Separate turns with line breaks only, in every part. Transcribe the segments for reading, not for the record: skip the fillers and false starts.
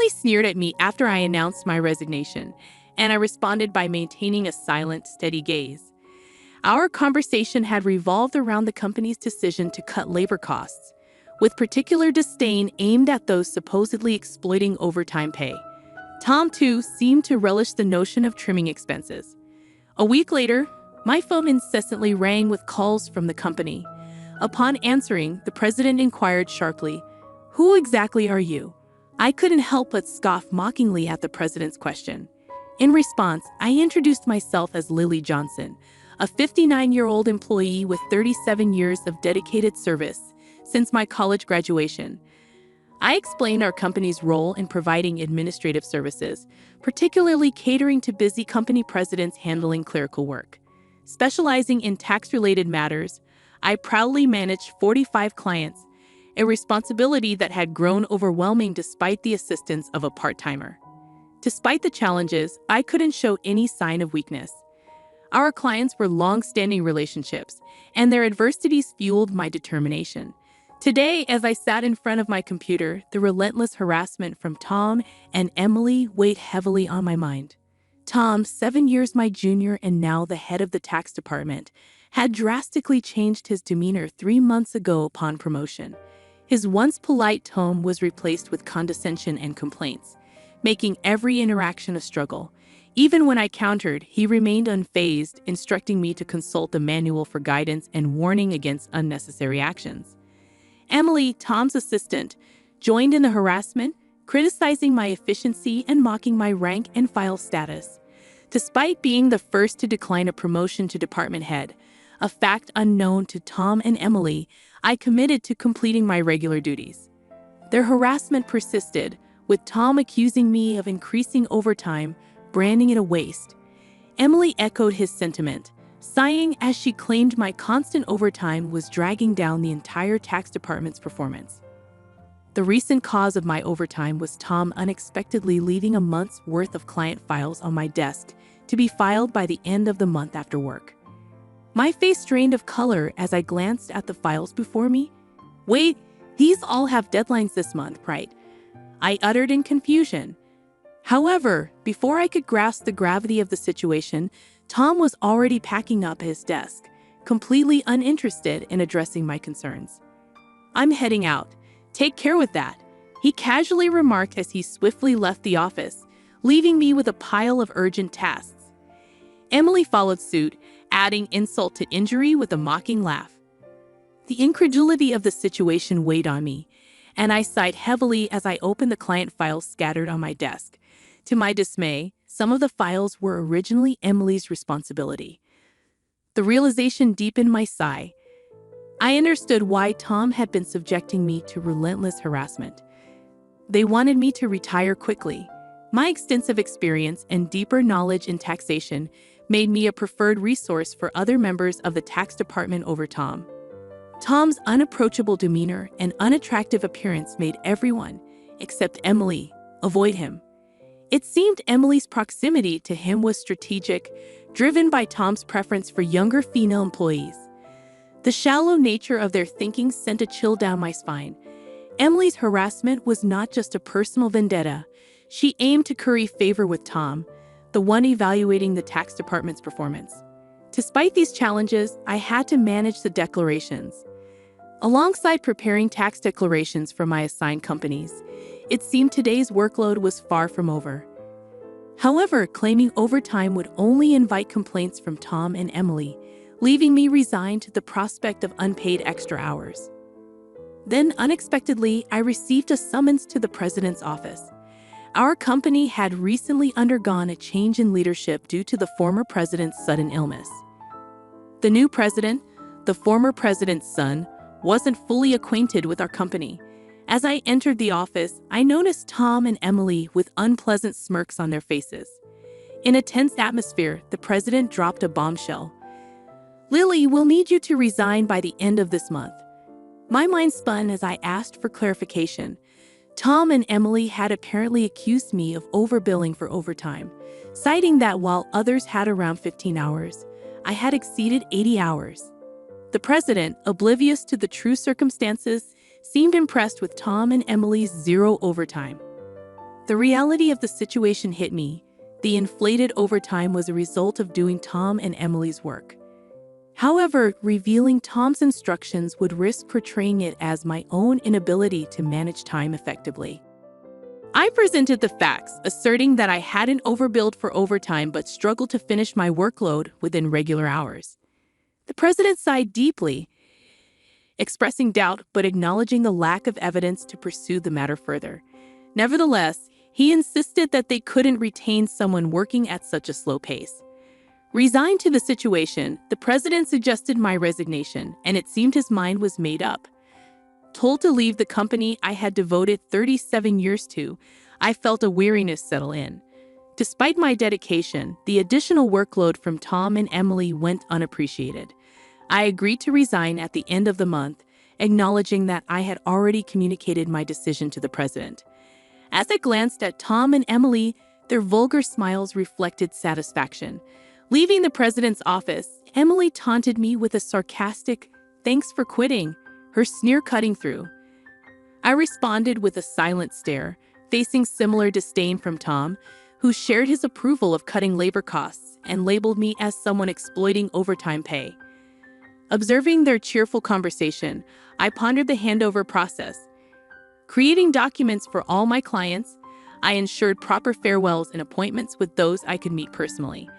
Emily sneered at me after I announced my resignation, and I responded by maintaining a silent, steady gaze. Our conversation had revolved around the company's decision to cut labor costs, with particular disdain aimed at those supposedly exploiting overtime pay. Tom, too, seemed to relish the notion of trimming expenses. A week later, my phone incessantly rang with calls from the company. Upon answering, the president inquired sharply, "Who exactly are you?" I couldn't help but scoff mockingly at the president's question. In response, I introduced myself as Lily Johnson, a 59-year-old employee with 37 years of dedicated service since my college graduation. I explained our company's role in providing administrative services, particularly catering to busy company presidents handling clerical work. Specializing in tax-related matters, I proudly managed 45 clients, a responsibility that had grown overwhelming despite the assistance of a part-timer. Despite the challenges, I couldn't show any sign of weakness. Our clients were long-standing relationships, and their adversities fueled my determination. Today, as I sat in front of my computer, the relentless harassment from Tom and Emily weighed heavily on my mind. Tom, 7 years my junior and now the head of the tax department, had drastically changed his demeanor 3 months ago upon promotion. His once polite tone was replaced with condescension and complaints, making every interaction a struggle. Even when I countered, he remained unfazed, instructing me to consult the manual for guidance and warning against unnecessary actions. Emily, Tom's assistant, joined in the harassment, criticizing my efficiency and mocking my rank and file status. Despite being the first to decline a promotion to department head, a fact unknown to Tom and Emily, I committed to completing my regular duties. Their harassment persisted, with Tom accusing me of increasing overtime, branding it a waste. Emily echoed his sentiment, sighing as she claimed my constant overtime was dragging down the entire tax department's performance. The recent cause of my overtime was Tom unexpectedly leaving a month's worth of client files on my desk to be filed by the end of the month after work. My face drained of color as I glanced at the files before me. "Wait, these all have deadlines this month, right?" I uttered in confusion. However, before I could grasp the gravity of the situation, Tom was already packing up his desk, completely uninterested in addressing my concerns. "I'm heading out. Take care with that," he casually remarked as he swiftly left the office, leaving me with a pile of urgent tasks. Emily followed suit, adding insult to injury with a mocking laugh. The incredulity of the situation weighed on me, and I sighed heavily as I opened the client files scattered on my desk. To my dismay, some of the files were originally Emily's responsibility. The realization deepened my sigh. I understood why Tom had been subjecting me to relentless harassment. They wanted me to retire quickly. My extensive experience and deeper knowledge in taxation made me a preferred resource for other members of the tax department over Tom. Tom's unapproachable demeanor and unattractive appearance made everyone, except Emily, avoid him. It seemed Emily's proximity to him was strategic, driven by Tom's preference for younger female employees. The shallow nature of their thinking sent a chill down my spine. Emily's harassment was not just a personal vendetta. She aimed to curry favor with Tom, the one evaluating the tax department's performance. Despite these challenges, I had to manage the declarations. Alongside preparing tax declarations for my assigned companies, it seemed today's workload was far from over. However, claiming overtime would only invite complaints from Tom and Emily, leaving me resigned to the prospect of unpaid extra hours. Then, unexpectedly, I received a summons to the president's office. Our company had recently undergone a change in leadership due to the former president's sudden illness. The new president, the former president's son, wasn't fully acquainted with our company. As I entered the office, I noticed Tom and Emily with unpleasant smirks on their faces. In a tense atmosphere, the president dropped a bombshell. "Lily, we'll need you to resign by the end of this month." My mind spun as I asked for clarification. Tom and Emily had apparently accused me of overbilling for overtime, citing that while others had around 15 hours, I had exceeded 80 hours. The president, oblivious to the true circumstances, seemed impressed with Tom and Emily's zero overtime. The reality of the situation hit me. The inflated overtime was a result of doing Tom and Emily's work. However, revealing Tom's instructions would risk portraying it as my own inability to manage time effectively. I presented the facts, asserting that I hadn't overbilled for overtime but struggled to finish my workload within regular hours. The president sighed deeply, expressing doubt but acknowledging the lack of evidence to pursue the matter further. Nevertheless, he insisted that they couldn't retain someone working at such a slow pace. Resigned to the situation, the president suggested my resignation, and it seemed his mind was made up. Told to leave the company I had devoted 37 years to, I felt a weariness settle in. Despite my dedication, the additional workload from Tom and Emily went unappreciated. I agreed to resign at the end of the month, acknowledging that I had already communicated my decision to the president. As I glanced at Tom and Emily, their vulgar smiles reflected satisfaction. Leaving the president's office, Emily taunted me with a sarcastic, "Thanks for quitting," her sneer cutting through. I responded with a silent stare, facing similar disdain from Tom, who shared his approval of cutting labor costs and labeled me as someone exploiting overtime pay. Observing their cheerful conversation, I pondered the handover process. Creating documents for all my clients, I ensured proper farewells and appointments with those I could meet personally.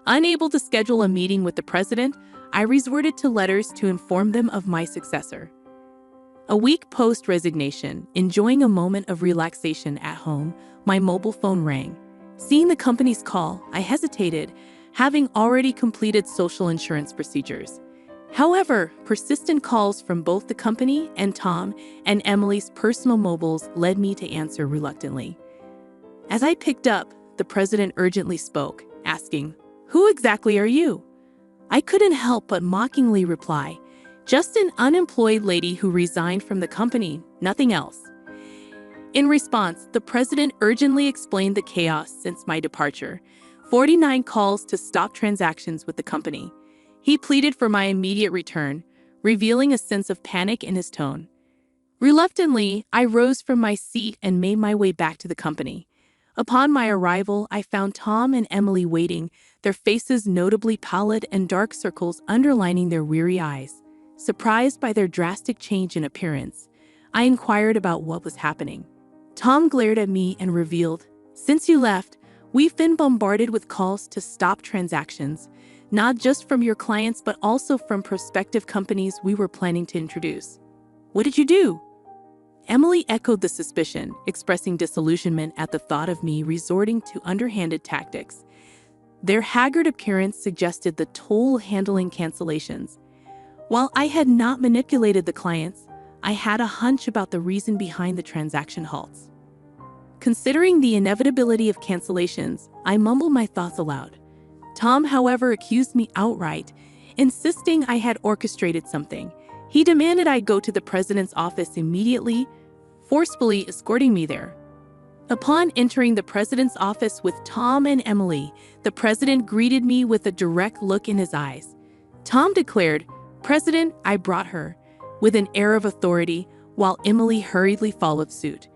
Unable to schedule a meeting with the president, I resorted to letters to inform them of my successor. A week post-resignation, enjoying a moment of relaxation at home, my mobile phone rang. Seeing the company's call, I hesitated, having already completed social insurance procedures. However, persistent calls from both the company and Tom and Emily's personal mobiles led me to answer reluctantly. As I picked up, the president urgently spoke, asking, "Who exactly are you?" I couldn't help but mockingly reply, "Just an unemployed lady who resigned from the company, nothing else." In response, the president urgently explained the chaos since my departure, 49 calls to stop transactions with the company. He pleaded for my immediate return, revealing a sense of panic in his tone. Reluctantly, I rose from my seat and made my way back to the company. Upon my arrival, I found Tom and Emily waiting, their faces notably pallid and dark circles underlining their weary eyes. Surprised by their drastic change in appearance, I inquired about what was happening. Tom glared at me and revealed, "Since you left, we've been bombarded with calls to stop transactions, not just from your clients but also from prospective companies we were planning to introduce." "What did you do?" Emily echoed the suspicion, expressing disillusionment at the thought of me resorting to underhanded tactics. Their haggard appearance suggested the toll handling cancellations. While I had not manipulated the clients, I had a hunch about the reason behind the transaction halts. Considering the inevitability of cancellations, I mumbled my thoughts aloud. Tom, however, accused me outright, insisting I had orchestrated something. He demanded I go to the president's office immediately, forcefully escorting me there. Upon entering the president's office with Tom and Emily, the president greeted me with a direct look in his eyes. Tom declared, "President, I brought her," with an air of authority, while Emily hurriedly followed suit.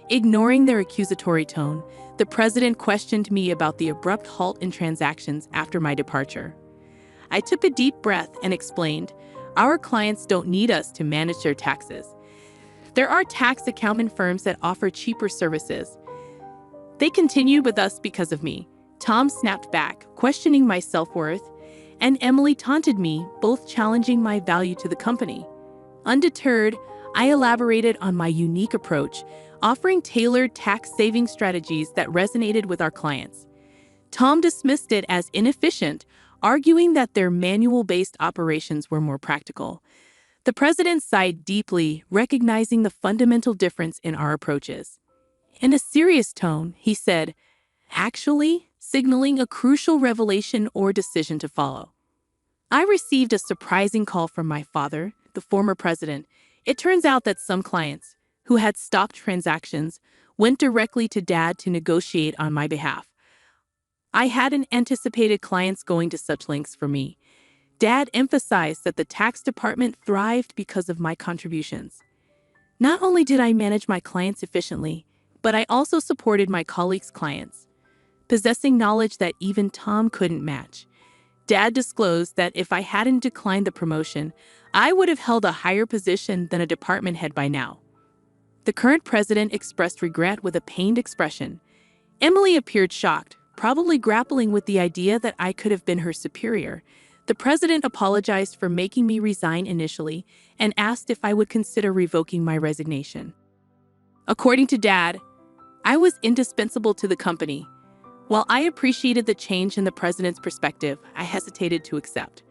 Ignoring their accusatory tone, the president questioned me about the abrupt halt in transactions after my departure. I took a deep breath and explained, "Our clients don't need us to manage their taxes. There are tax accounting firms that offer cheaper services. They continued with us because of me." Tom snapped back, questioning my self-worth, and Emily taunted me, both challenging my value to the company. Undeterred, I elaborated on my unique approach, offering tailored tax-saving strategies that resonated with our clients. Tom dismissed it as inefficient, arguing that their manual-based operations were more practical. The president sighed deeply, recognizing the fundamental difference in our approaches. In a serious tone, he said, "Actually," signaling a crucial revelation or decision to follow. I received a surprising call from my father, the former president. It turns out that some clients, who had stopped transactions, went directly to Dad to negotiate on my behalf. I hadn't anticipated clients going to such lengths for me. Dad emphasized that the tax department thrived because of my contributions. Not only did I manage my clients efficiently, but I also supported my colleagues' clients, possessing knowledge that even Tom couldn't match. Dad disclosed that if I hadn't declined the promotion, I would have held a higher position than a department head by now. The current president expressed regret with a pained expression. Emily appeared shocked, probably grappling with the idea that I could have been her superior. The president apologized for making me resign initially and asked if I would consider revoking my resignation. According to Dad, I was indispensable to the company. While I appreciated the change in the president's perspective, I hesitated to accept.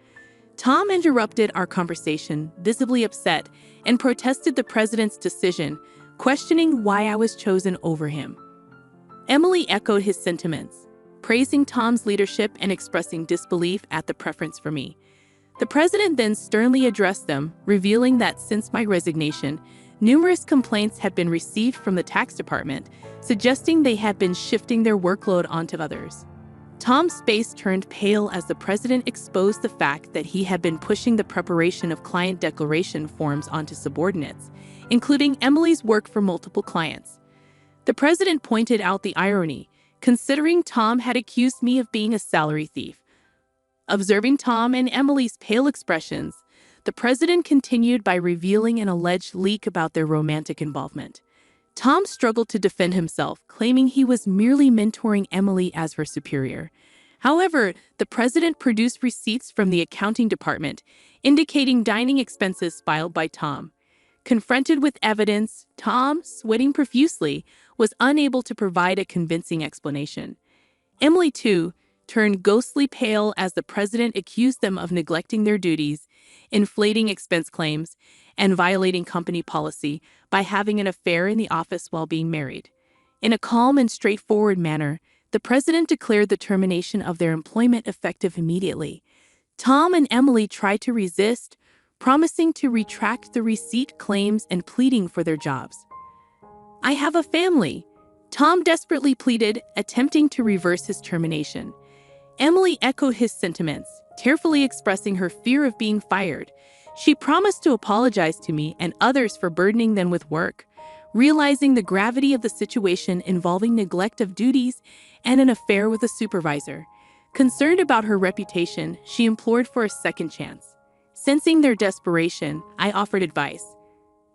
Tom interrupted our conversation, visibly upset, and protested the president's decision, questioning why I was chosen over him. Emily echoed his sentiments, praising Tom's leadership and expressing disbelief at the preference for me. The president then sternly addressed them, revealing that since my resignation, numerous complaints had been received from the tax department, suggesting they had been shifting their workload onto others. Tom's face turned pale as the president exposed the fact that he had been pushing the preparation of client declaration forms onto subordinates, including Emily's work for multiple clients. The president pointed out the irony, considering Tom had accused me of being a salary thief. Observing Tom and Emily's pale expressions, the president continued by revealing an alleged leak about their romantic involvement. Tom struggled to defend himself, claiming he was merely mentoring Emily as her superior. However, the president produced receipts from the accounting department, indicating dining expenses filed by Tom. Confronted with evidence, Tom, sweating profusely, was unable to provide a convincing explanation. Emily, too, turned ghostly pale as the president accused them of neglecting their duties, inflating expense claims, and violating company policy by having an affair in the office while being married. In a calm and straightforward manner, the president declared the termination of their employment effective immediately. Tom and Emily tried to resist, promising to retract the receipt claims and pleading for their jobs. "I have a family," Tom desperately pleaded, attempting to reverse his termination. Emily echoed his sentiments, tearfully expressing her fear of being fired. She promised to apologize to me and others for burdening them with work, realizing the gravity of the situation involving neglect of duties and an affair with a supervisor. Concerned about her reputation, she implored for a second chance. Sensing their desperation, I offered advice.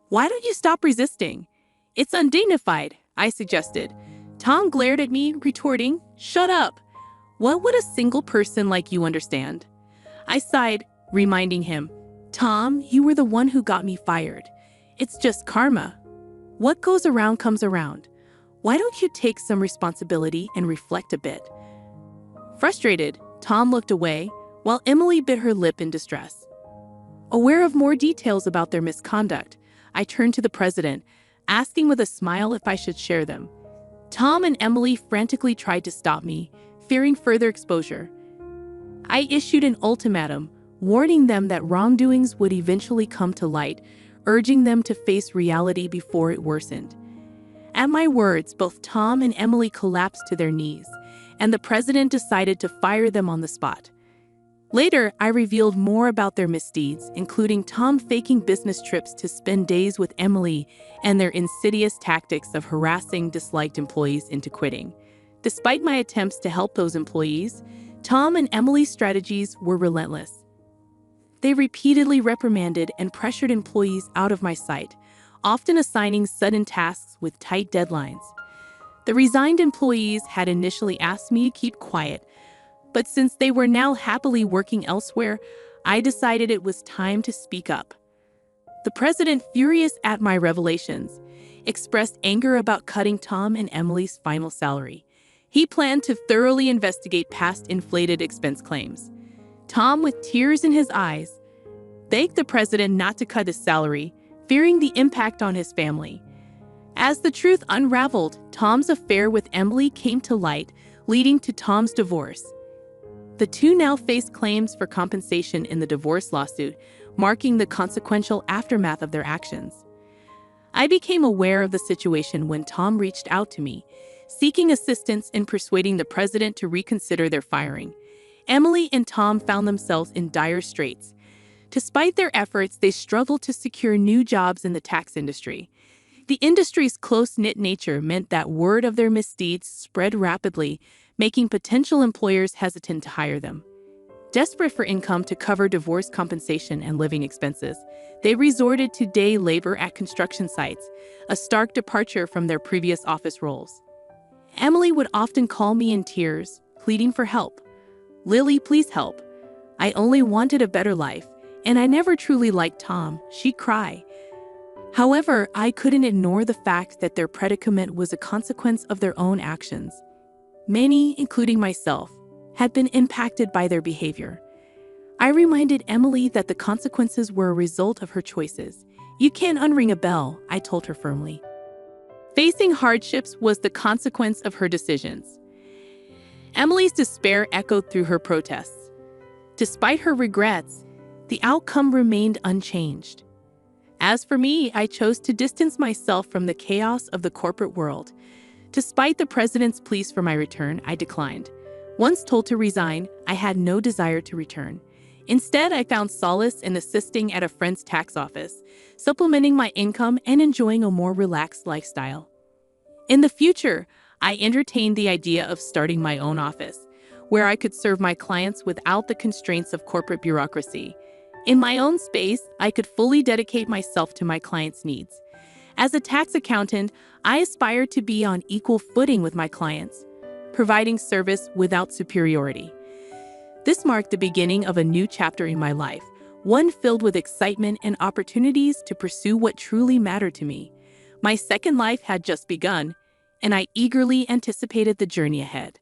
"Why don't you stop resisting? It's undignified," I suggested. Tom glared at me, retorting, "Shut up. What would a single person like you understand?" I sighed, reminding him, "Tom, you were the one who got me fired. It's just karma. What goes around comes around. Why don't you take some responsibility and reflect a bit?" Frustrated, Tom looked away, while Emily bit her lip in distress. Aware of more details about their misconduct, I turned to the president, asking with a smile if I should share them. Tom and Emily frantically tried to stop me, fearing further exposure. I issued an ultimatum, warning them that wrongdoings would eventually come to light, urging them to face reality before it worsened. At my words, both Tom and Emily collapsed to their knees, and the president decided to fire them on the spot. Later, I revealed more about their misdeeds, including Tom faking business trips to spend days with Emily and their insidious tactics of harassing disliked employees into quitting. Despite my attempts to help those employees, Tom and Emily's strategies were relentless. They repeatedly reprimanded and pressured employees out of my sight, often assigning sudden tasks with tight deadlines. The resigned employees had initially asked me to keep quiet, but since they were now happily working elsewhere, I decided it was time to speak up. The president, furious at my revelations, expressed anger about cutting Tom and Emily's final salary. He planned to thoroughly investigate past inflated expense claims. Tom, with tears in his eyes, begged the president not to cut his salary, fearing the impact on his family. As the truth unraveled, Tom's affair with Emily came to light, leading to Tom's divorce. The two now face claims for compensation in the divorce lawsuit, marking the consequential aftermath of their actions. I became aware of the situation when Tom reached out to me, seeking assistance in persuading the president to reconsider their firing. Emily and Tom found themselves in dire straits. Despite their efforts, they struggled to secure new jobs in the tax industry. The industry's close-knit nature meant that word of their misdeeds spread rapidly, making potential employers hesitant to hire them. Desperate for income to cover divorce compensation and living expenses, they resorted to day labor at construction sites, a stark departure from their previous office roles. Emily would often call me in tears, pleading for help. "Lily, please help. I only wanted a better life, and I never truly liked Tom," she'd cry. However, I couldn't ignore the fact that their predicament was a consequence of their own actions. Many, including myself, had been impacted by their behavior. I reminded Emily that the consequences were a result of her choices. "You can't unring a bell," I told her firmly. Facing hardships was the consequence of her decisions. Emily's despair echoed through her protests. Despite her regrets, the outcome remained unchanged. As for me, I chose to distance myself from the chaos of the corporate world. Despite the president's pleas for my return, I declined. Once told to resign, I had no desire to return. Instead, I found solace in assisting at a friend's tax office, supplementing my income and enjoying a more relaxed lifestyle. In the future, I entertained the idea of starting my own office, where I could serve my clients without the constraints of corporate bureaucracy. In my own space, I could fully dedicate myself to my clients' needs. As a tax accountant, I aspired to be on equal footing with my clients, providing service without superiority. This marked the beginning of a new chapter in my life, one filled with excitement and opportunities to pursue what truly mattered to me. My second life had just begun, and I eagerly anticipated the journey ahead.